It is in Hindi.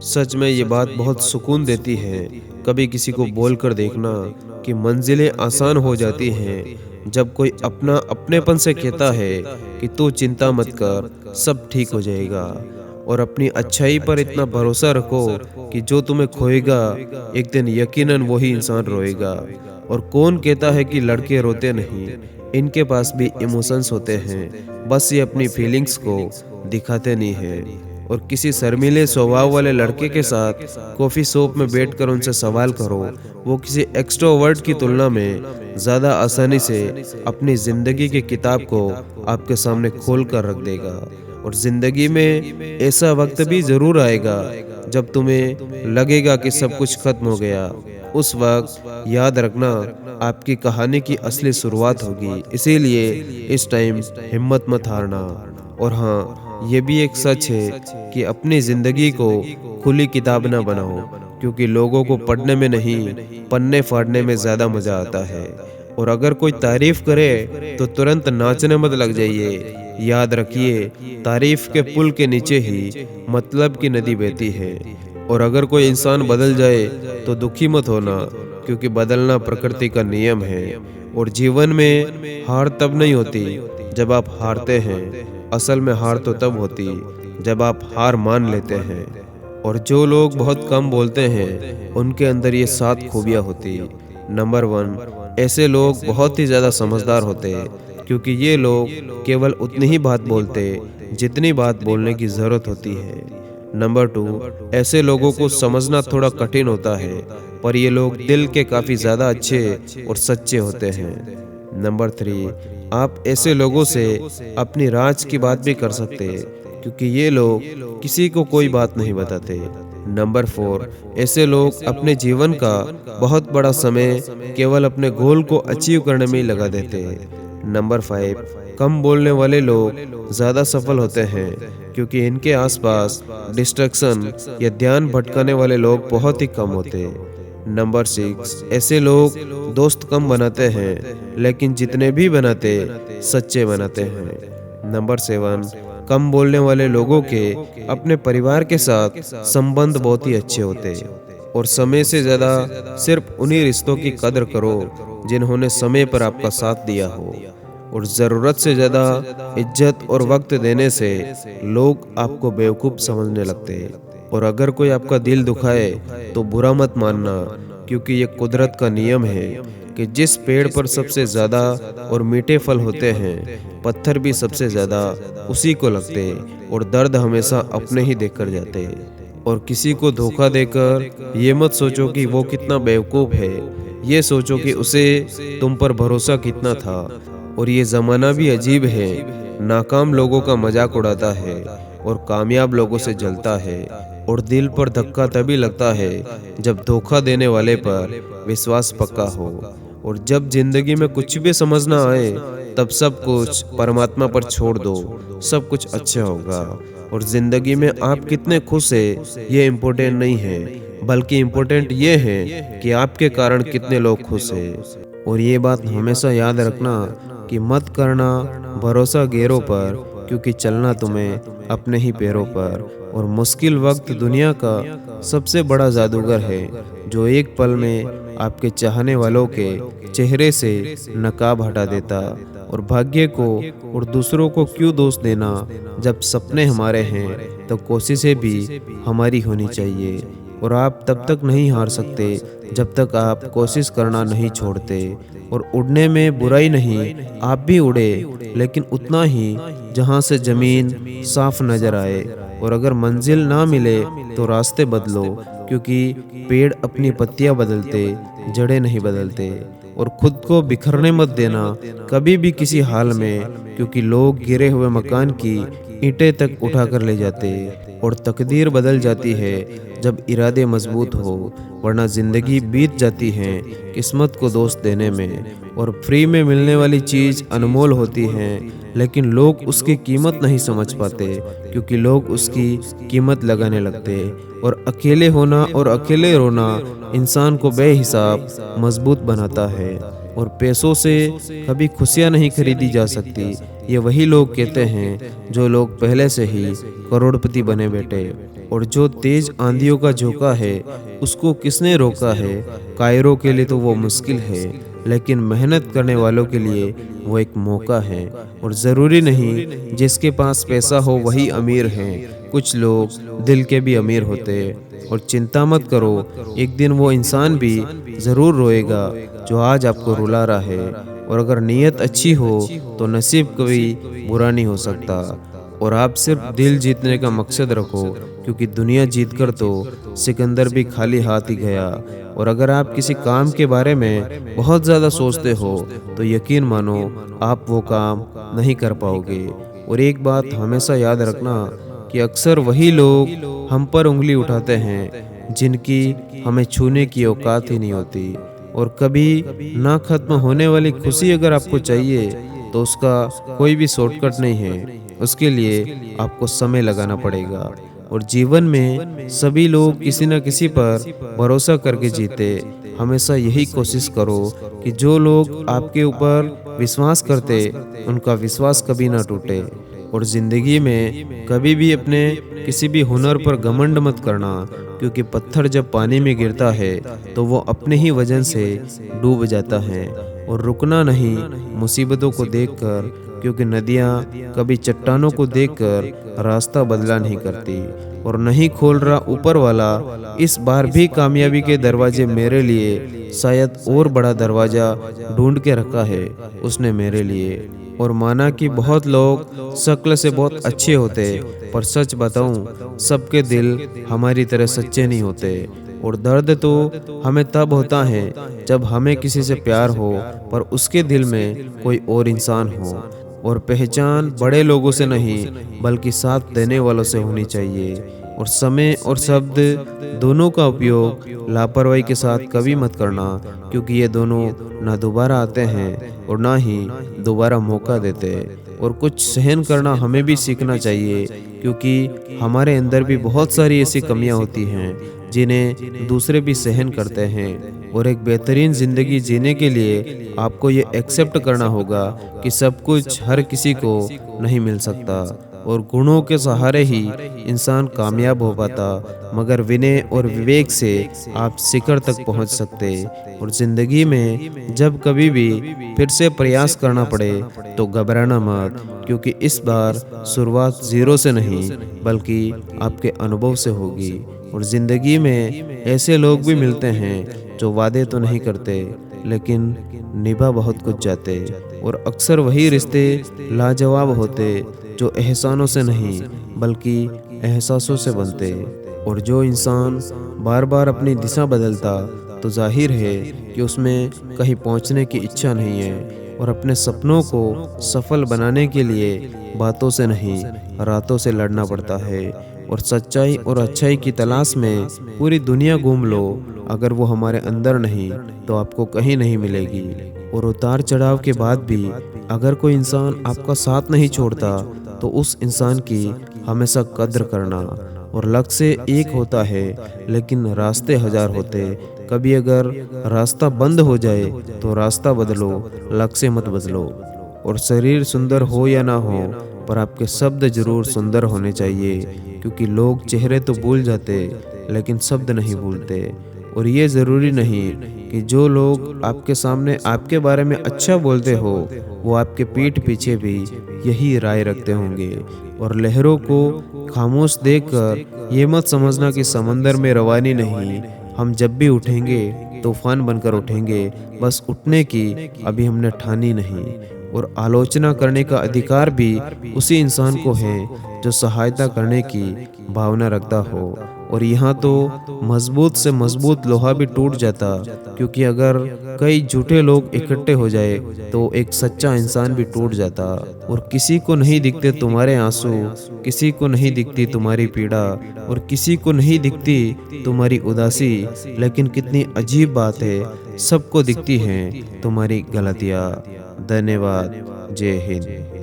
सच में ये बात बहुत सुकून देती है। कभी किसी को बोलकर देखना कि मंजिलें आसान हो जाती हैं जब कोई अपना अपनेपन से कहता है कि तू चिंता मत कर, सब ठीक हो जाएगा। और अपनी अच्छाई पर इतना भरोसा रखो कि जो तुम्हें खोएगा एक दिन यकीनन वही इंसान रोएगा। और कौन कहता है कि लड़के रोते नहीं, इनके पास भी इमोशंस होते हैं, बस ये अपनी फीलिंग्स को दिखाते नहीं हैं। और किसी शर्मीले स्वभाव वाले लड़के के साथ कॉफ़ी शॉप में बैठकर उनसे सवाल करो, वो किसी एक्सट्रोवर्ट की तुलना में ज़्यादा आसानी से अपनी ज़िंदगी की किताब को आपके सामने खोल कर रख देगा। और ज़िंदगी में ऐसा वक्त भी ज़रूर आएगा जब तुम्हें लगेगा कि सब कुछ खत्म हो गया। उस वक्त याद रखना आपकी कहानी की असली शुरुआत होगी। इसीलिए इस टाइम हिम्मत मत हारना। और हाँ, ये भी एक सच है कि अपनी ज़िंदगी को खुली किताब ना बनाओ, क्योंकि लोगों को पढ़ने में नहीं, पन्ने फाड़ने में ज़्यादा मज़ा आता है। और अगर कोई तारीफ करे तो तुरंत नाचने मत लग जाइए। याद रखिए, तारीफ के पुल के नीचे ही मतलब की नदी बहती है। और अगर कोई इंसान बदल जाए तो दुखी मत होना, क्योंकि बदलना प्रकृति का नियम है। और जीवन में हार तब नहीं होती जब आप हारते हैं, असल में हार तो तब होती जब आप हार मान लेते हैं। और जो लोग बहुत कम बोलते हैं उनके अंदर ये 7 खूबियाँ होती। नंबर 1, ऐसे लोग बहुत ही ज़्यादा समझदार होते हैं, क्योंकि ये लोग केवल उतनी ही बात बोलते जितनी बात बोलने की ज़रूरत होती है। नंबर 2, ऐसे लोगों को समझना थोड़ा कठिन होता है, पर ये लोग दिल के काफ़ी ज़्यादा अच्छे और सच्चे होते हैं। नंबर 3, आप ऐसे लोगों से अपनी राज की बात भी कर सकते हैं, क्योंकि ये लोग किसी को कोई बात नहीं बताते। नंबर 4, ऐसे लोग अपने जीवन का बहुत बड़ा समय केवल अपने गोल को अचीव करने में ही लगा देते हैं। नंबर 5, कम बोलने वाले लोग ज़्यादा सफल होते हैं, क्योंकि इनके आसपास डिस्ट्रैक्शन या ध्यान भटकाने वाले लोग बहुत ही कम होते हैं। नंबर 6, ऐसे लोग दोस्त कम बनाते हैं, लेकिन जितने भी बनाते सच्चे बनाते हैं। नंबर 7, कम बोलने वाले लोगों के अपने परिवार के साथ संबंध बहुत ही अच्छे होते हैं। और समय से ज़्यादा सिर्फ उन्हीं रिश्तों की कदर करो जिन्होंने समय पर आपका साथ दिया हो। और ज़रूरत से ज़्यादा इज्जत और वक्त देने से लोग आपको बेवकूफ़ समझने लगते हैं। और अगर कोई आपका दिल दुखाए तो बुरा मत मानना, क्योंकि ये कुदरत का नियम है कि जिस पेड़ पर सबसे ज़्यादा और मीठे फल होते हैं, पत्थर भी सबसे ज़्यादा उसी को लगते हैं। और दर्द हमेशा अपने ही देकर जाते हैं। और किसी को धोखा देकर ये मत सोचो कि वो कितना बेवकूफ़ है, ये सोचो कि उसे तुम पर भरोसा कितना था। और ये ज़माना भी अजीब है, नाकाम लोगों का मजाक उड़ाता है और कामयाब लोगों से जलता है। और दिल पर धक्का तभी लगता है जब धोखा देने वाले पर विश्वास पक्का हो। और जब जिंदगी में कुछ भी समझ ना आए, तब सब कुछ परमात्मा पर छोड़ दो, सब कुछ अच्छा होगा। और जिंदगी में आप कितने खुश हैं ये इम्पोर्टेंट नहीं है, बल्कि इम्पोर्टेंट ये है कि आपके कारण कितने लोग खुश हैं। और ये बात हमेशा याद रखना कि मत करना भरोसा गैरों पर, क्योंकि चलना तुम्हें अपने ही पैरों पर। और मुश्किल वक्त दुनिया का सबसे बड़ा जादूगर है, जो एक पल में आपके चाहने वालों के चेहरे से नकाब हटा देता। और भाग्य को और दूसरों को क्यों दोष देना, जब सपने हमारे हैं तो कोशिशें भी हमारी होनी चाहिए। और आप तब तक नहीं हार सकते जब तक आप कोशिश करना नहीं छोड़ते। और उड़ने में बुराई नहीं, आप भी उड़े, लेकिन उतना ही जहाँ से ज़मीन साफ नज़र आए। और अगर मंजिल ना मिले तो रास्ते बदलो, क्योंकि पेड़ अपनी पत्तियाँ बदलते, जड़ें नहीं बदलते। और खुद को बिखरने मत देना कभी भी किसी हाल में, क्योंकि लोग गिरे हुए मकान की ईंटें तक उठा कर ले जाते। और तकदीर बदल जाती है जब इरादे मजबूत हो, वरना ज़िंदगी बीत जाती है किस्मत को दोष देने में। और फ्री में मिलने वाली चीज़ अनमोल होती है, लेकिन लोग उसकी कीमत नहीं समझ पाते, क्योंकि लोग उसकी कीमत लगाने लगते। और अकेले होना और अकेले रोना इंसान को बेहिसाब मजबूत बनाता है। और पैसों से कभी खुशियाँ नहीं खरीदी जा सकती, ये वही लोग कहते हैं जो लोग पहले से ही करोड़पति बने बैठे। और जो तेज आंधियों का झोंका है उसको किसने रोका है। कायरों के लिए तो वो मुश्किल है, लेकिन मेहनत करने वालों के लिए वो एक मौका है। और ज़रूरी नहीं जिसके पास पैसा हो वही अमीर हैं, कुछ लोग दिल के भी अमीर होते हैं। और चिंता मत करो, एक दिन वो इंसान भी ज़रूर रोएगा जो आज आपको रुला रहा है। और अगर नीयत अच्छी हो तो नसीब कभी बुरा नहीं हो सकता। और आप सिर्फ दिल जीतने का मकसद रखो, क्योंकि दुनिया जीतकर तो सिकंदर भी खाली हाथ ही गया। और अगर आप किसी काम के बारे में बहुत ज़्यादा सोचते हो तो यकीन मानो आप वो काम नहीं कर पाओगे। और एक बात हमेशा याद रखना कि अक्सर वही लोग हम पर उंगली उठाते हैं जिनकी हमें छूने की औकात ही नहीं होती। और कभी ना खत्म होने वाली खुशी अगर आपको चाहिए तो उसका कोई भी शॉर्टकट नहीं है, उसके लिए आपको समय लगाना पड़ेगा। और जीवन में सभी लोग किसी न किसी पर भरोसा करके जीते। हमेशा यही कोशिश करो कि जो लोग आपके ऊपर विश्वास करते उनका विश्वास कभी ना टूटे। और ज़िंदगी में कभी भी अपने किसी भी हुनर पर घमंड मत करना, क्योंकि पत्थर जब पानी में गिरता है तो वो अपने ही वजन से डूब जाता है। और रुकना नहीं मुसीबतों को देखकर, क्योंकि नदियाँ कभी चट्टानों को देखकर रास्ता बदला नहीं करती। और नहीं खोल रहा ऊपर वाला इस बार भी कामयाबी के दरवाजे मेरे लिए, शायद और बड़ा दरवाजा ढूंढ के रखा है उसने मेरे लिए। और माना कि बहुत लोग शक्ल से बहुत अच्छे होते, पर सच बताऊं सबके दिल हमारी तरह सच्चे नहीं होते। और दर्द तो हमें तब होता है जब हमें किसी से प्यार हो पर उसके दिल में कोई और इंसान हो। और पहचान बड़े लोगों से नहीं बल्कि साथ देने वालों से होनी चाहिए। और समय और शब्द दोनों का उपयोग लापरवाही के साथ कभी मत करना, क्योंकि ये दोनों ना दोबारा आते हैं और ना ही दोबारा मौका देते। और कुछ सहन करना हमें भी सीखना चाहिए, क्योंकि हमारे अंदर भी बहुत सारी ऐसी कमियां होती हैं जिन्हें दूसरे भी सहन करते हैं। और एक बेहतरीन ज़िंदगी जीने के लिए आपको ये एक्सेप्ट करना होगा कि सब कुछ हर किसी को नहीं मिल सकता। और गुणों के सहारे ही इंसान कामयाब हो पाता, मगर विनय और विवेक से आप शिखर तक पहुंच सकते। और ज़िंदगी में जब कभी भी फिर से प्रयास करना पड़े तो घबराना मत, क्योंकि इस बार शुरुआत ज़ीरो से नहीं बल्कि आपके अनुभव से होगी। और ज़िंदगी में ऐसे लोग भी मिलते हैं जो वादे तो नहीं करते लेकिन निभा बहुत कुछ जाते। और अक्सर वही रिश्ते लाजवाब होते जो एहसानों से नहीं बल्कि एहसासों से बनते। और जो इंसान बार बार अपनी दिशा बदलता तो जाहिर है कि उसमें कहीं पहुंचने की इच्छा नहीं है। और अपने सपनों को सफल बनाने के लिए बातों से नहीं रातों से लड़ना पड़ता है। और सच्चाई और अच्छाई की तलाश में पूरी दुनिया घूम लो, अगर वो हमारे अंदर नहीं तो आपको कहीं नहीं मिलेगी। और उतार चढ़ाव के बाद भी अगर कोई इंसान आपका साथ नहीं छोड़ता तो उस इंसान की हमेशा कद्र करना। और लक्ष्य एक होता है लेकिन रास्ते हजार होते। कभी अगर रास्ता बंद हो जाए तो रास्ता बदलो, लक्ष्य मत बदलो। और शरीर सुंदर हो या ना हो, पर आपके शब्द जरूर सुंदर होने चाहिए, क्योंकि लोग चेहरे तो भूल जाते लेकिन शब्द नहीं भूलते। और ये ज़रूरी नहीं कि जो लोग आपके सामने आपके बारे में अच्छा बोलते हो वो आपके पीठ पीछे भी यही राय रखते होंगे। और लहरों को खामोश देखकर ये मत समझना कि समंदर में रवानी नहीं, हम जब भी उठेंगे तूफान बनकर उठेंगे, बस उठने की अभी हमने ठानी नहीं। और आलोचना करने का अधिकार भी उसी इंसान को है जो सहायता करने की भावना रखता हो। और यहाँ तो मजबूत से मजबूत लोहा भी टूट जाता, क्योंकि अगर कई झूठे लोग इकट्ठे हो जाए तो एक सच्चा इंसान भी टूट जाता। और किसी को नहीं दिखते तुम्हारे आंसू, किसी को नहीं दिखती तुम्हारी पीड़ा, और किसी को नहीं दिखती तुम्हारी उदासी, लेकिन कितनी अजीब बात है सबको दिखती हैं तुम्हारी गलतियाँ। धन्यवाद। जय हिंद।